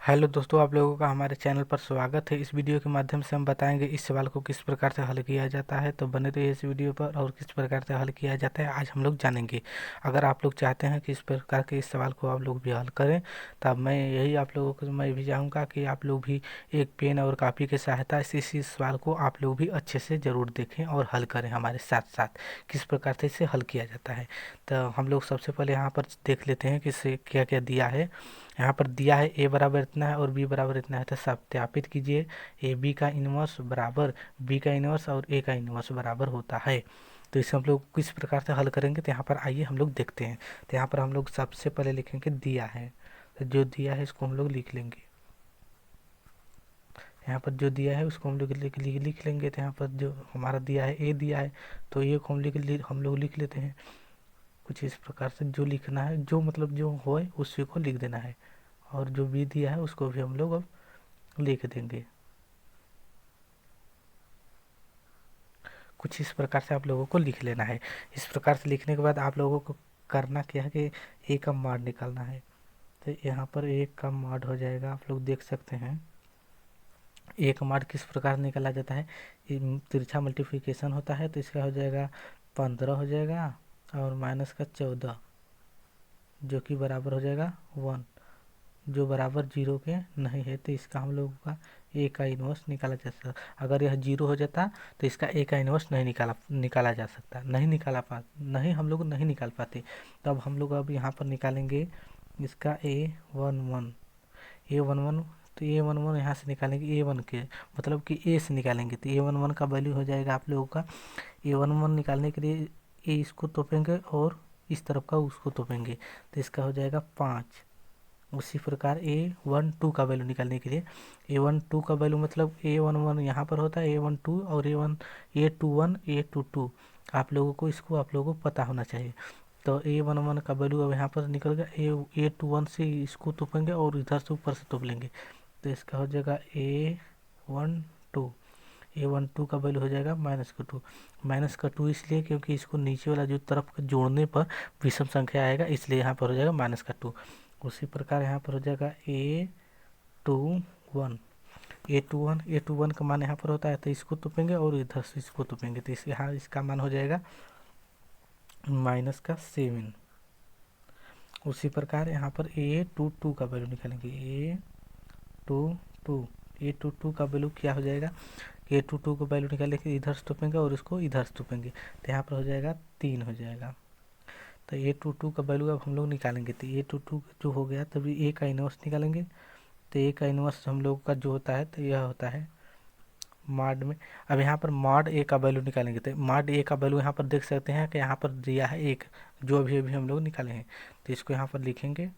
Hello दोस्तों, आप लोगों का हमारे चैनल पर स्वागत है। इस वीडियो के माध्यम से हम बताएंगे इस सवाल को किस प्रकार से हल किया जाता है। तो बने रहिए इस वीडियो पर, और किस प्रकार से हल किया जाता है आज हम लोग जानेंगे। अगर आप लोग चाहते हैं कि इस प्रकार के इस सवाल को आप लोग भी हल करें, तब मैं भी चाहूँगा कि आप लोग भी एक पेन और कापी की सहायता से इस सवाल को आप लोग भी अच्छे से ज़रूर देखें और हल करें हमारे साथ साथ किस प्रकार से इसे हल किया जाता है। तो हम लोग सबसे पहले यहाँ पर देख लेते हैं कि इसे क्या क्या दिया है। यहाँ पर दिया है ए बराबर इतना है और बी बराबर इतना है, तो सत्यापित कीजिए ए बी का इन्वर्स बराबर बी का इन्वर्स और ए का इन्वर्स बराबर होता है। तो इसे हम लोग किस प्रकार से हल करेंगे, तो यहाँ पर आइए हम लोग देखते हैं। तो यहाँ पर हम लोग सबसे पहले लिखेंगे दिया है, तो जो दिया है इसको हम लोग लिख लेंगे। यहाँ पर जो दिया है उसको हम लोग लिख लेंगे। तो यहाँ पर जो हमारा दिया है ए दिया है, तो ए को हम लोग लिख लेते हैं। कुछ इस प्रकार से जो लिखना है, जो मतलब जो होए उसी को लिख देना है, और जो बी दिया है उसको भी हम लोग अब लिख देंगे। कुछ इस प्रकार से आप लोगों को लिख लेना है। इस प्रकार से लिखने के बाद आप लोगों को करना क्या है कि ए का मॉड निकालना है। तो यहाँ पर ए का मॉड हो जाएगा, आप लोग देख सकते हैं। ए का मॉड किस प्रकार निकाला जाता है, तिरछा मल्टीप्लिकेशन होता है, तो इसका हो जाएगा 15 हो जाएगा और माइनस का 14, जो कि बराबर हो जाएगा 1, जो बराबर जीरो के नहीं है। तो इसका हम लोगों का ए का इन्वर्स निकाला जा सकता। अगर यह जीरो हो जाता तो इसका ए का इन्वर्स नहीं निकाला जा सकता, नहीं हम लोग नहीं निकाल पाते। तो अब हम लोग अब यहाँ पर निकालेंगे इसका ए वन वन। तो ए वन वन यहाँ से निकालेंगे, ए वन के मतलब कि ए से निकालेंगे। तो ए वन वन का वैल्यू हो जाएगा आप लोगों का, ए वन वन निकालने के लिए ए इसको तोपेंगे और इस तरफ का उसको तोपेंगे, तो इसका हो जाएगा 5। उसी प्रकार A12 का वैल्यू निकालने के लिए A12 का वैल्यू मतलब A11 यहाँ पर होता है, A12 और A21 A22 आप लोगों को पता होना चाहिए। तो A11 का वैल्यू अब यहाँ पर निकल गया। A21 से इसको तोपेंगे और इधर से ऊपर से तोप लेंगे, तो इसका हो जाएगा A12 का वैल्यू हो जाएगा -2। -2 इसलिए क्योंकि इसको नीचे वाला जो तरफ जोड़ने पर विषम संख्या आएगा, इसलिए यहाँ पर हो जाएगा -2। उसी प्रकार यहाँ पर हो जाएगा A21 का मान यहाँ पर होता है, तो इसको तोपेंगे और इधर से इसको तोपेंगे, तो यहाँ इसका मान हो जाएगा -7। उसी प्रकार यहाँ पर A22 का वैल्यू निकालेंगे। A22 का वैल्यू क्या हो जाएगा, A22 का वैल्यू निकालने के इधर से तोपेंगे और इसको इधर से तोपेंगे, तो यहाँ पर हो जाएगा 3 हो जाएगा। तो A22 का वैल्यू अब हम लोग निकालेंगे। तो A22 जो हो गया, तभी ए का इनवर्स निकालेंगे। तो ए का इनवर्स हम लोग का जो होता है, तो यह होता है मॉड में। अब यहाँ पर मॉड ए का वैल्यू निकालेंगे, तो मॉड ए का वैल्यू यहाँ पर देख सकते हैं कि यहाँ पर दिया है 1, जो अभी अभी हम लोग निकाले हैं, तो इसको यहाँ पर लिखेंगे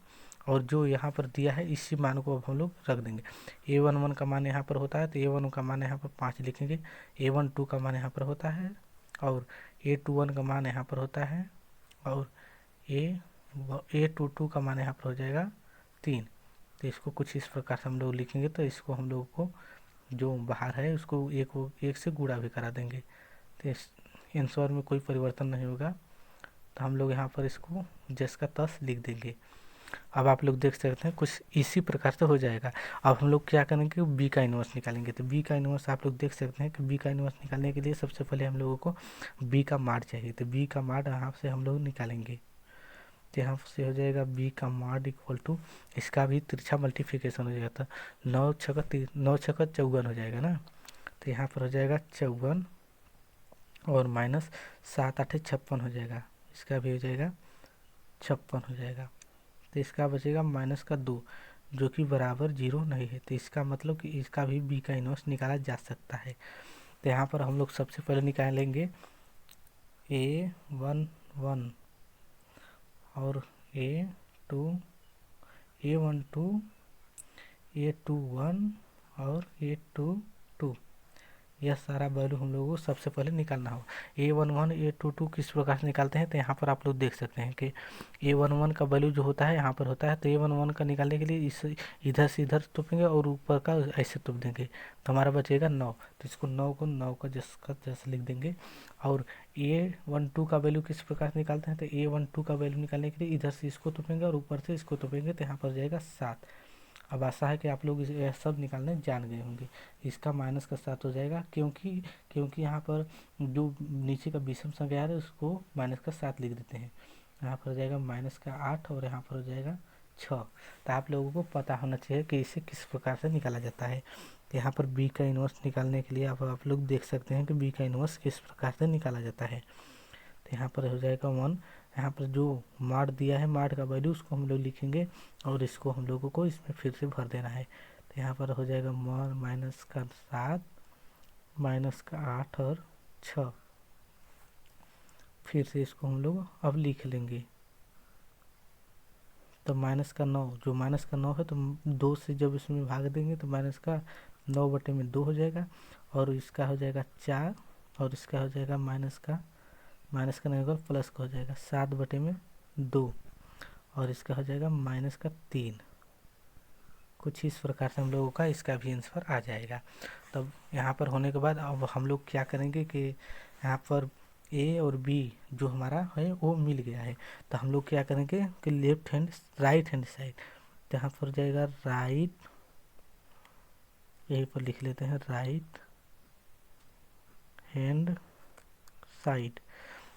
और जो यहाँ पर दिया है इसी मान को अब हम लोग रख देंगे। A11 का मान यहाँ पर होता है, तो A11 का मान यहाँ पर 5 लिखेंगे। A12 का मान यहाँ पर होता है और A21 का मान यहाँ पर होता है, और A22 का मान यहाँ पर हो जाएगा 3। तो इसको कुछ इस प्रकार से हम लोग लिखेंगे। तो इसको हम लोग को जो बाहर है उसको एक से गुणा भी करा देंगे, तो इस आंसर में कोई परिवर्तन नहीं होगा। तो हम लोग यहाँ पर इसको जस का तस लिख देंगे। अब आप लोग देख सकते हैं कुछ इसी प्रकार से हो जाएगा। अब हम लोग क्या करेंगे, बी का इन्वर्स निकालेंगे। तो बी का इन्वर्स आप लोग देख सकते हैं कि बी का इन्वर्स निकालने के लिए सबसे पहले हम लोगों को बी का माड चाहिए। तो बी का माड यहाँ से हम लोग निकालेंगे। तो यहाँ से हो जाएगा बी का माड इक्वल टू, इसका भी तिरछा मल्टीप्लिकेशन हो जाएगा, तो 9 छक्का 54 हो जाएगा ना। तो यहाँ पर हो जाएगा 54 और -7 8 56 हो जाएगा, इसका भी हो जाएगा 56 हो जाएगा। तो इसका बचेगा -2, जो कि बराबर जीरो नहीं है। तो इसका मतलब कि इसका भी बी का इन्वर्स निकाला जा सकता है। तो यहाँ पर हम लोग सबसे पहले निकालेंगे A11 और A12 A21 और A22, यह सारा वैल्यू हम लोगों को सबसे पहले निकालना होगा। A11 A22 किस प्रकार से निकालते हैं, तो यहाँ पर आप लोग देख सकते हैं कि A11 का वैल्यू जो होता है यहाँ पर होता है। तो A11 का निकालने के लिए इस इधर से इधर तोपेंगे और ऊपर का ऐसे तोप देंगे, तो हमारा बचेगा 9। तो इसको 9 का जस लिख देंगे। और A12 का वैल्यू किस प्रकार से निकालते हैं, तो A12 का वैल्यू निकालने के लिए इधर से इसको तोपेंगे और ऊपर से इसको तोपेंगे, तो यहाँ पर जाएगा 7। अब आशा है कि आप लोग यह सब निकालने जान गए होंगे। इसका माइनस का 7 हो जाएगा, क्योंकि यहाँ पर जो नीचे का विषम संख्या है उसको माइनस का 7 लिख देते हैं। यहाँ पर हो जाएगा माइनस का 8 और यहाँ पर हो जाएगा 6। तो आप लोगों को पता होना चाहिए कि इसे किस प्रकार से निकाला जाता है। तो यहाँ पर बी का इन्वर्स निकालने के लिए आप लोग देख सकते हैं कि बी का इन्वर्स किस प्रकार से निकाला जाता है। तो यहाँ पर हो जाएगा 1। यहाँ पर जो माड दिया है, माड का वैल्यू उसको हम लोग लिखेंगे और इसको हम लोगों को इसमें फिर से भर देना है। तो यहाँ पर हो जाएगा माइनस का 7, माइनस का 8 और 6। फिर से इसको हम लोग अब लिख लेंगे। तो माइनस का 9, जो माइनस का 9 है तो 2 से जब इसमें भाग देंगे तो माइनस का 9/2 हो जाएगा। और इसका हो जाएगा 4 और इसका हो जाएगा माइनस का नहीं होगा, प्लस का हो जाएगा 7/2 और इसका हो जाएगा माइनस का 3। कुछ इस प्रकार से हम लोगों का इसका भी आंसर आ जाएगा। तब यहाँ पर होने के बाद अब हम लोग क्या करेंगे कि यहाँ पर ए और बी जो हमारा है वो मिल गया है। तो हम लोग क्या करेंगे कि राइट हैंड साइड, तो यहाँ पर जाएगा राइट, यहीं पर लिख लेते हैं राइट हैंड साइड।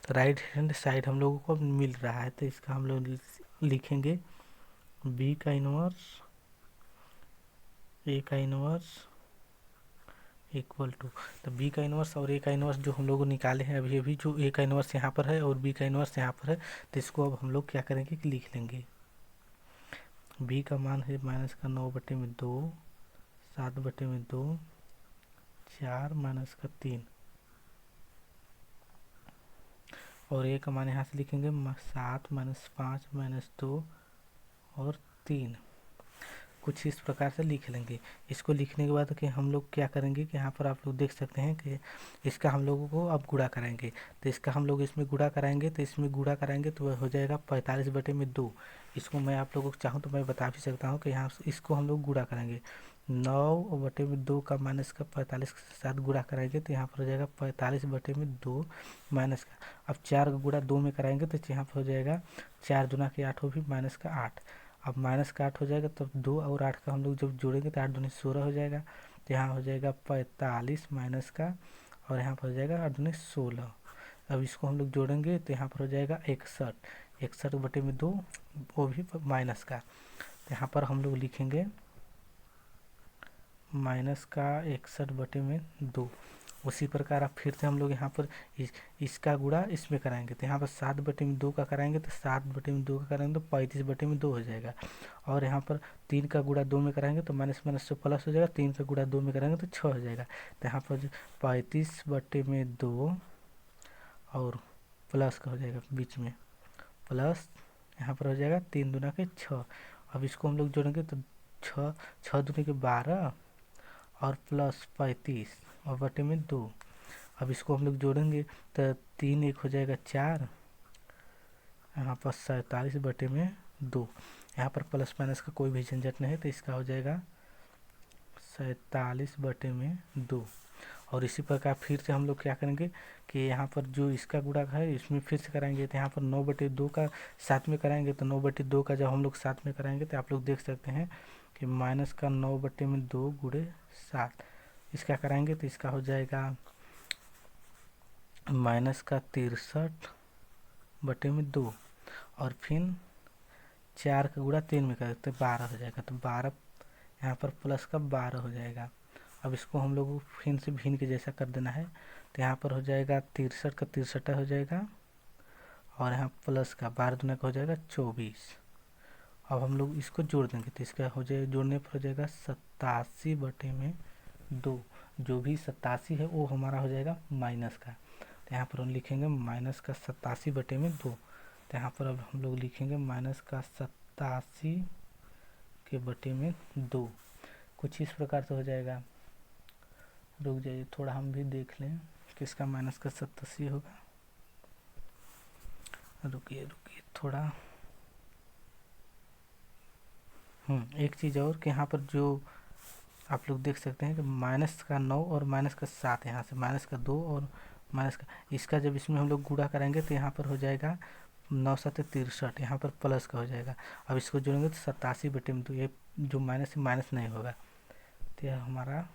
तो राइट हैंड साइड हम लोगों को मिल रहा है, तो इसका हम लोग लिखेंगे बी का इनवर्स ए का इनवर्स इक्वल टू। तो बी का इनवर्स और ए का इनवर्स जो हम लोग निकाले हैं अभी जो ए का इनवर्स यहाँ पर है और बी का इनवर्स यहाँ पर है, तो इसको अब हम लोग क्या करेंगे कि लिख लेंगे। बी का मान है माइनस का 9/2, 7/2, 4 माइनस का 3 और ए का मान यहाँ से लिखेंगे 7 माइनस 5 माइनस 2 और 3। कुछ इस प्रकार से लिख लेंगे। इसको लिखने के बाद कि हम लोग क्या करेंगे कि यहाँ पर आप लोग देख सकते हैं कि इसका हम लोगों को अब गुणा कराएंगे। तो इसका हम लोग इसमें गुणा कराएंगे, तो इसमें गुणा कराएंगे तो वह हो जाएगा 45/2। इसको मैं आप लोगों को चाहूँ तो मैं बता भी सकता हूँ कि यहाँ इसको हम लोग गुणा कराएंगे। 9/2 का माइनस का 45 के साथ गुणा कराएंगे तो यहाँ पर हो जाएगा 45/2 माइनस का। अब 4 का गुणा 2 में कराएंगे तो यहाँ पर हो जाएगा 4 दूना के 8 हो भी माइनस का 8। अब माइनस का 8 हो जाएगा तो 2 और 8 का हम लोग जब जोड़ेंगे तो 8 दूनी 16 हो जाएगा। तो यहाँ हो जाएगा 45 माइनस का और यहाँ पर हो जाएगा 8 दूनी 16। अब इसको हम लोग जोड़ेंगे तो यहाँ पर हो जाएगा 61, 61/2 वो भी माइनस का। तो यहाँ पर हम लोग लिखेंगे माइनस का 61/2। उसी प्रकार आप फिर से हम लोग यहाँ पर इसका गुणा इसमें कराएंगे तो यहाँ पर 7/2 का कराएंगे तो 7/2 का कराएंगे तो 35/2 हो जाएगा। और यहाँ पर 3 का गुणा 2 में कराएंगे तो माइनस माइनस से प्लस हो जाएगा, 3 का गुणा 2 में कराएंगे तो 6 हो जाएगा। तो यहाँ पर 35/2 और प्लस का हो जाएगा बीच में प्लस, यहाँ पर हो जाएगा 3 दूना के 6। अब इसको हम लोग जोड़ेंगे तो 6 दूनी के 12 और प्लस 35 और /2। अब इसको हम लोग जोड़ेंगे तो 3 1 हो जाएगा 4, यहाँ पर 47/2। यहाँ पर प्लस माइनस का कोई भी झंझट नहीं है तो इसका हो जाएगा 47/2। और इसी प्रकार फिर से हम लोग क्या करेंगे कि यहाँ पर जो इसका गुणा है इसमें फिर से कराएंगे तो यहाँ पर 9/2 का साथ में कराएंगे तो 9/2 का जब हम लोग साथ में कराएंगे तो आप लोग देख सकते हैं कि माइनस का 9/2 गुणे 7 इसका कराएंगे तो इसका हो जाएगा माइनस का 63/2 और फिर 4 का गुणा 3 में करें तो 12 हो जाएगा। तो 12 यहाँ पर प्लस का 12 हो जाएगा। अब इसको हम लोग फिर से भिन्न के जैसा कर देना है तो यहाँ पर हो जाएगा 63 का 63 हो जाएगा और यहाँ प्लस का 12 दूना का हो जाएगा 24। अब हम लोग इसको जोड़ देंगे तो इसका हो जाएगा, जोड़ने पर हो जाएगा 87/2। जो भी 87 है वो हमारा हो जाएगा माइनस का। तो यहाँ पर हम लिखेंगे माइनस का 87/2। तो यहाँ पर अब हम लोग लिखेंगे माइनस का 87/2। कुछ इस प्रकार से हो जाएगा। रुक जाइए थोड़ा हम भी देख लें किसका माइनस का 87 होगा। रुकिए थोड़ा। एक चीज़ और कि यहाँ पर जो आप लोग देख सकते हैं कि माइनस का 9 और माइनस का 7, यहाँ से माइनस का 2 और माइनस का, इसका जब इसमें हम लोग गुणा कराएंगे तो यहाँ पर हो जाएगा 9×7=63, यहाँ पर प्लस का हो जाएगा। अब इसको जोड़ेंगे तो 87/2, ये जो माइनस है माइनस नहीं होगा, तो यह हमारा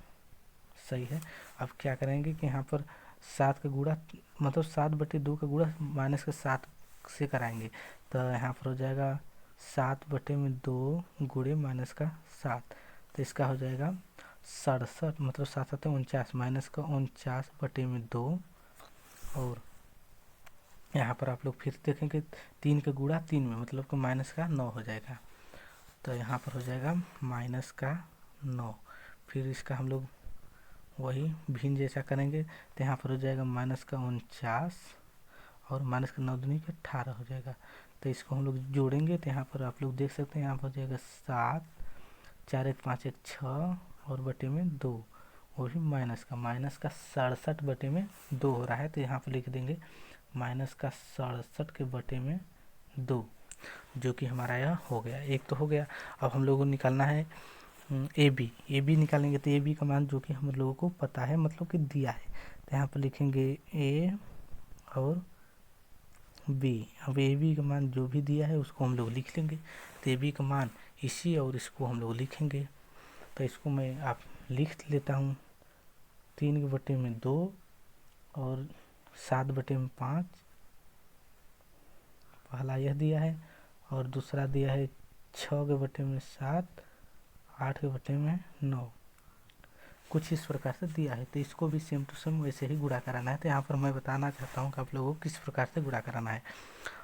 सही है। अब क्या करेंगे कि यहाँ पर 7 का गुणा, मतलब 7/2 का गुणा -7 से कराएंगे, तो यहाँ पर हो जाएगा 7/2 गुणे -7, तो इसका हो जाएगा 67, मतलब 7×7=49, -49/2। और यहाँ पर आप लोग फिर देखेंगे 3 का गुणा 3 में, मतलब कि -9 हो जाएगा, तो यहाँ पर हो जाएगा -9। फिर इसका हम लोग वही भिन्न जैसा करेंगे, तो यहाँ पर हो जाएगा -49 और -9×9=18 हो जाएगा। तो इसको हम लोग जोड़ेंगे, तो यहाँ पर आप लोग देख सकते हैं, यहाँ पर हो जाएगा 7, 4×1=5=6 और बटे में 2, वो भी -67/2 हो रहा है, तो यहाँ पर लिख देंगे -67/2, जो कि हमारा यह हो गया। एक तो हो गया। अब हम लोगों को निकालना है ए बी निकालेंगे, तो ए बी का मान जो कि हम लोगों को पता है, मतलब कि दिया है, तो यहाँ पर लिखेंगे ए और बी। अब ए बी का मान जो भी दिया है उसको हम लोग लिख लेंगे, तो ए बी का मान इसी और इसको हम लोग लिखेंगे। तो इसको मैं आप लिख लेता हूँ, 3/2 और 7/5, पहला यह दिया है, और दूसरा दिया है 6/7, 8/9, कुछ इस प्रकार से दिया है। तो इसको भी सेम टू सेम वैसे ही गुणा कराना है। तो यहाँ पर मैं बताना चाहता हूँ कि आप लोगों को किस प्रकार से गुणा कराना है।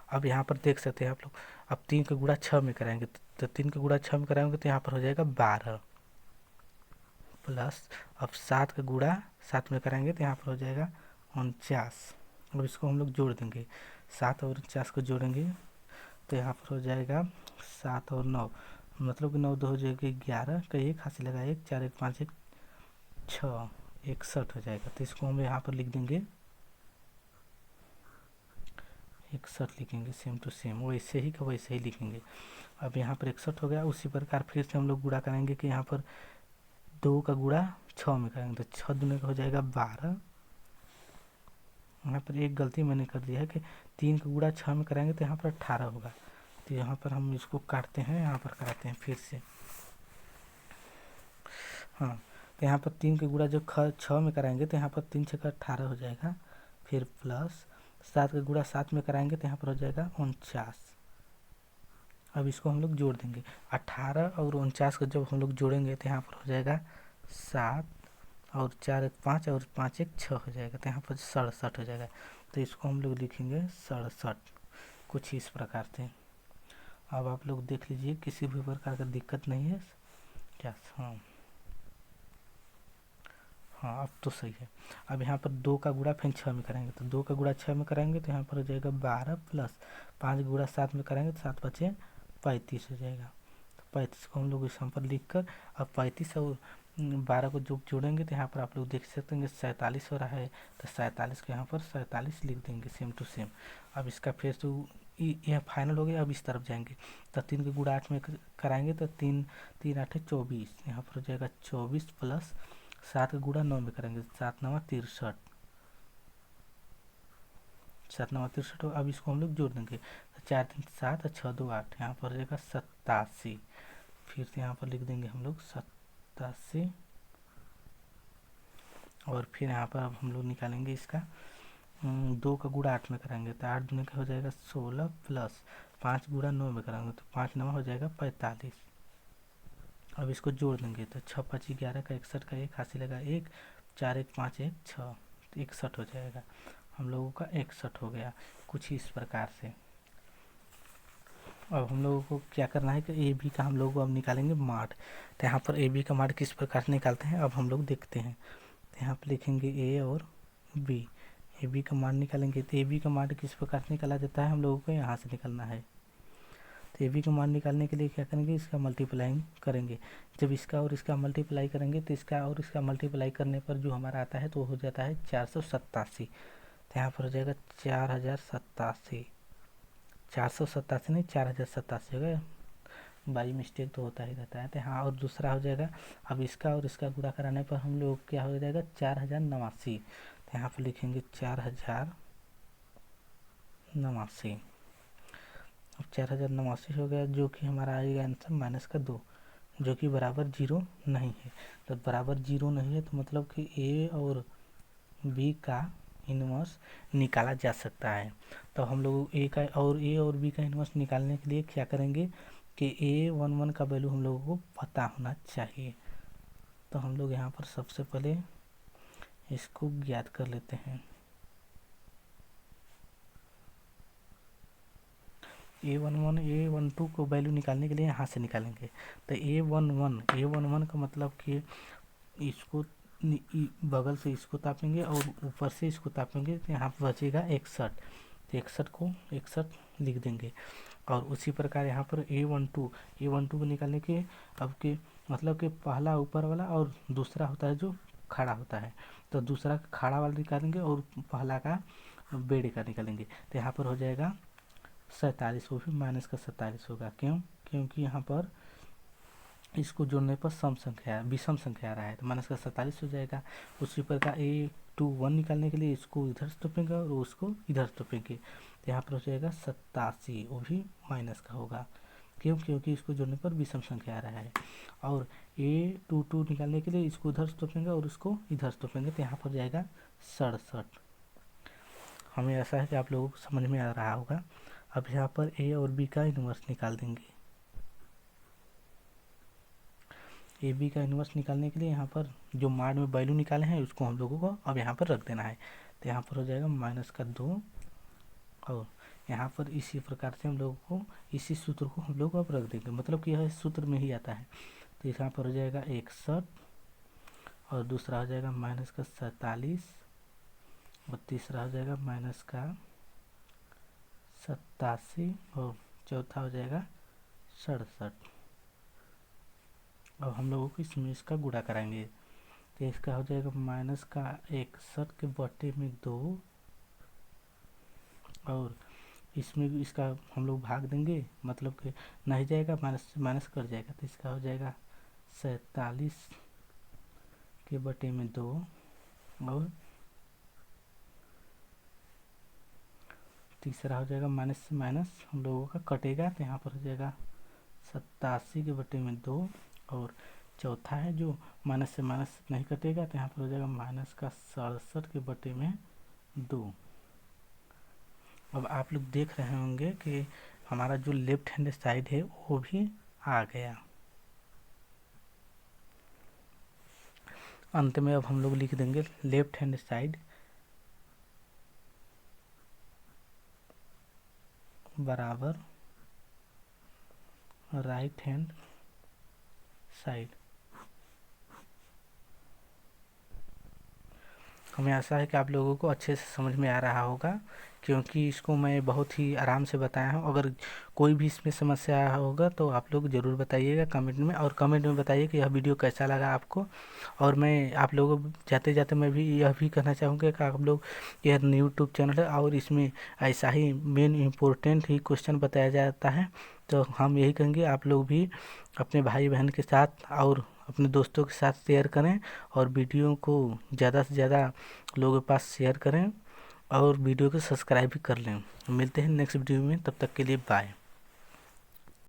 अब यहाँ पर देख सकते हैं आप लोग, अब 3 का गुणा 6 में कराएंगे, तो 3 का गुणा 6 में कराएंगे तो यहाँ पर हो जाएगा 12, प्लस अब 7 का गुणा 7 में कराएंगे तो यहाँ पर हो जाएगा 49। अब इसको हम लोग जोड़ देंगे, 7 और 49 को जोड़ेंगे तो यहाँ पर हो जाएगा 7 और 9, मतलब कि 9×2 हो जाएगा 11 का 1 हाथ से लगा 1, 4×1=5=6, 61 हो जाएगा। तो इसको हम यहाँ पर लिख देंगे 61 लिखेंगे, सेम टू सेम वैसे ही का वैसे ही लिखेंगे। अब यहाँ पर 61 हो गया। उसी प्रकार फिर से हम लोग गुणा करेंगे कि यहाँ पर 2 का गुणा 6 में करेंगे, तो 6 दूने का हो जाएगा 12। यहाँ पर एक गलती मैंने कर दिया है कि 3 का गुणा 6 में कराएंगे तो यहाँ पर 18 होगा, तो यहाँ पर हम इसको काटते हैं, यहाँ पर कराते हैं फिर से। हाँ, तो यहाँ पर 3 का गुणा जो 6 में कराएंगे तो यहाँ पर 3×6=18 हो जाएगा, फिर प्लस 7 का गुणा 7 में कराएंगे तो यहाँ पर हो जाएगा 49। अब इसको हम लोग जोड़ देंगे, 18 और 49 को जब हम लोग जोड़ेंगे तो यहाँ पर हो जाएगा 7 और 4×1=5 और 5×1=6 हो जाएगा, तो यहाँ पर 67 हो जाएगा। तो इसको हम लोग लिखेंगे 67, कुछ इस प्रकार से। अब आप लोग देख लीजिए, किसी भी प्रकार का दिक्कत नहीं है क्या? हाँ अब तो सही है। अब यहाँ पर 2 का गुणा फिर 6 में करेंगे, तो 2 का गुणा 6 में कराएंगे तो यहाँ पर हो जाएगा 12, प्लस 5 गुणा 7 में कराएंगे तो 7×5=35 हो जाएगा। तो 35 को हम लोग इस पर लिख कर, अब 35 और 12 को जो जोड़ेंगे तो यहाँ पर आप लोग देख सकते हैं 47 हो रहा है, तो 47 को यहाँ पर 47 लिख देंगे, सेम टू सेम। अब इसका फिर तो यह फाइनल हो गया। अब इस तरफ जाएंगे तो 3 के गुणा 8 में कराएंगे तो 3×3=24, यहाँ पर हो जाएगा 24, प्लस 7 का गुणा 9 में करेंगे, 7×9=63, 7×9=63। अब इसको हम लोग जोड़ देंगे, तो 4×3=7 और 6×2=8, यहाँ पर हो जाएगा 87। फिर से यहाँ पर लिख देंगे हम लोग 87, और फिर यहाँ पर अब हम लोग निकालेंगे इसका 2 का गुणा 8 में कराएंगे तो 8 दूने का हो जाएगा 16, प्लस 5 गुणा 9 में कराएंगे तो 5×9 हो जाएगा 45। अब इसको जोड़ देंगे तो 6×5=11 का 61 का 1 हाथ से लगा 1, 4×1=5=6, 61 हो जाएगा। हम लोगों का 61 हो गया, कुछ इस प्रकार से। अब हम लोगों को क्या करना है कि ए बी का हम लोग अब निकालेंगे माड। तो यहाँ पर ए बी का माड किस प्रकार से निकालते हैं अब हम लोग देखते हैं। तो यहाँ पर लिखेंगे ए और बी, ए बी का मान निकालेंगे। तो ए बी का मान किस प्रकार से निकाला जाता है, हम लोगों को यहाँ से निकालना है। तो ए बी का मान निकालने के लिए क्या करेंगे, इसका मल्टीप्लाइंग करेंगे। जब इसका और इसका मल्टीप्लाई करेंगे तो इसका और इसका मल्टीप्लाई करने पर जो हमारा आता है तो हो जाता है 487। तो यहाँ पर हो जाएगा 4087, 487 नहीं 4087 होगा, बाई मिस्टेक तो होता ही रहता है। तो हाँ, और दूसरा हो जाएगा, अब इसका और इसका गुणा कराने पर हम लोग क्या हो जाएगा 4089। तो यहाँ पर लिखेंगे 4089। अब 4089 हो गया, जो कि हमारा आएगा आंसर -2, जो कि बराबर 0 नहीं है। तो बराबर 0 नहीं है तो मतलब कि ए और बी का इन्वर्स निकाला जा सकता है। तो हम लोग ए और बी का इन्वर्स निकालने के लिए क्या करेंगे कि A11 का वैल्यू हम लोगों को पता होना चाहिए। तो हम लोग यहाँ पर सबसे पहले इसको ज्ञात कर लेते हैं। A11 A12 को वैल्यू निकालने के लिए यहाँ से निकालेंगे। तो A11 का मतलब कि इसको बगल से इसको तापेंगे और ऊपर से इसको तापेंगे, तो यहाँ पर बचेगा 61। तो 61 को 61 लिख देंगे। और उसी प्रकार यहाँ पर A12 को निकालने के अब के मतलब कि पहला ऊपर वाला और दूसरा होता है जो खड़ा होता है, तो दूसरा खड़ा वाला निकालेंगे और पहला का बेड़े का निकालेंगे। तो यहाँ पर हो जाएगा 47, वो भी -47 होगा। क्यों? क्योंकि यहाँ पर इसको जोड़ने पर विषम संख्या आ रहा है, तो -47 हो जाएगा। उसी प्रकार A21 निकालने के लिए इसको इधर से तोपेंगे और उसको इधर से तोपेंगे, तो यहाँ पर हो जाएगा 87, वो भी माइनस का होगा। क्यों? क्योंकि इसको जोड़ने पर विषम संख्या आ रहा है। और A22 निकालने के लिए इसको उधर से तोपेंगे और उसको इधर से तोपेंगे, तो यहाँ पर जाएगा 67। हमें ऐसा है कि आप लोगों को समझ में आ रहा होगा। अब यहाँ पर ए और बी का इन्वर्स निकाल देंगे। ए बी का इन्वर्स निकालने के लिए यहाँ पर जो मार्ड में वैल्यू निकाले हैं उसको हम लोगों को अब यहाँ पर रख देना है। तो यहाँ पर हो जाएगा -2, और यहाँ पर इसी प्रकार से हम लोगों को इसी सूत्र को हम लोग अब रख देंगे, मतलब कि यह सूत्र में ही आता है। तो यहाँ पर हो जाएगा 61, और दूसरा हो जाएगा -47, और तीसरा हो जाएगा -87, और चौथा हो जाएगा 67। अब हम लोगों को इसमें इसका गुणा कराएंगे, तो इसका हो जाएगा -61 के बटे में 2, और इसमें भी इसका हम लोग भाग देंगे, मतलब कि नहीं जाएगा, माइनस कर जाएगा, तो इसका हो जाएगा 47 के बटे में 2, और तीसरा हो जाएगा माइनस से माइनस हम लोगों का कटेगा, तो यहाँ पर हो जाएगा 87 के बटे में 2, और चौथा है जो माइनस से माइनस नहीं कटेगा, तो यहाँ पर हो जाएगा -67 के बटे में 2। अब आप लोग देख रहे होंगे कि हमारा जो लेफ्ट हैंड साइड है वो भी आ गया। अंत में अब हम लोग लिख देंगे लेफ्ट हैंड साइड बराबर राइट हैंड साइड। हमें आशा है कि आप लोगों को अच्छे से समझ में आ रहा होगा, क्योंकि इसको मैं बहुत ही आराम से बताया हूँ। अगर कोई भी इसमें समस्या आया होगा तो आप लोग ज़रूर बताइएगा कमेंट में, और कमेंट में बताइए कि यह वीडियो कैसा लगा आपको। और मैं आप लोगों जाते जाते मैं भी यह भी कहना चाहूँगा कि आप लोग, यह यूट्यूब चैनल है और इसमें ऐसा ही मेन इम्पोर्टेंट ही क्वेश्चन बताया जाता है। तो हम यही कहेंगे आप लोग भी अपने भाई बहन के साथ और अपने दोस्तों के साथ शेयर करें, और वीडियो को ज़्यादा से ज़्यादा लोगों के पास शेयर करें, और वीडियो को सब्सक्राइब भी कर लें। मिलते हैं नेक्स्ट वीडियो में, तब तक के लिए बाय।